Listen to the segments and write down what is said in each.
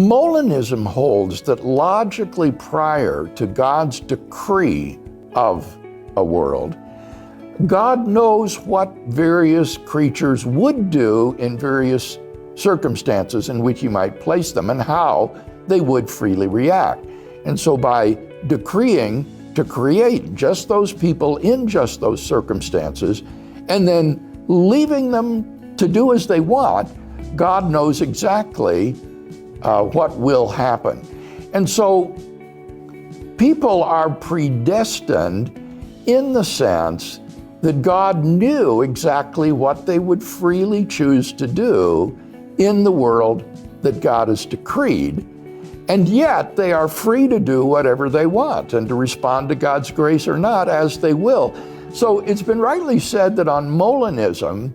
Molinism holds that logically prior to God's decree of a world, God knows what various creatures would do in various circumstances in which He might place them and how they would freely react. And so by decreeing to create just those people in just those circumstances and then leaving them to do as they want, God knows exactly what will happen. And so people are predestined in the sense that God knew exactly what they would freely choose to do in the world that God has decreed. And yet they are free to do whatever they want and to respond to God's grace or not as they will. So it's been rightly said that on Molinism,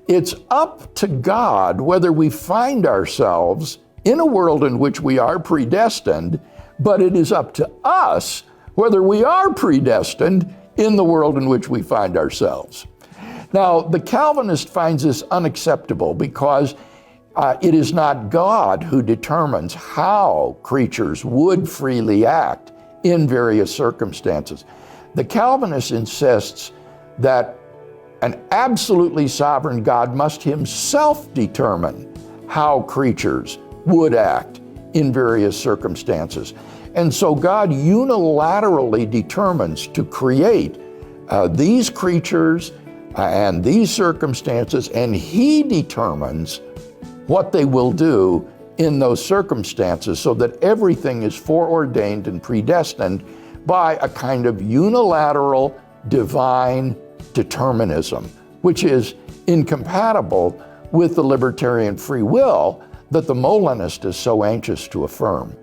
it's up to God whether we find ourselves in a world in which we are predestined, but it is up to us whether we are predestined in the world in which we find ourselves. Now, the Calvinist finds this unacceptable because it is not God who determines how creatures would freely act in various circumstances. The Calvinist insists that an absolutely sovereign God must Himself determine how creatures would act in various circumstances. And so God unilaterally determines to create these creatures and these circumstances, and He determines what they will do in those circumstances so that everything is foreordained and predestined by a kind of unilateral divine determinism, which is incompatible with the libertarian free will that the Molinist is so anxious to affirm.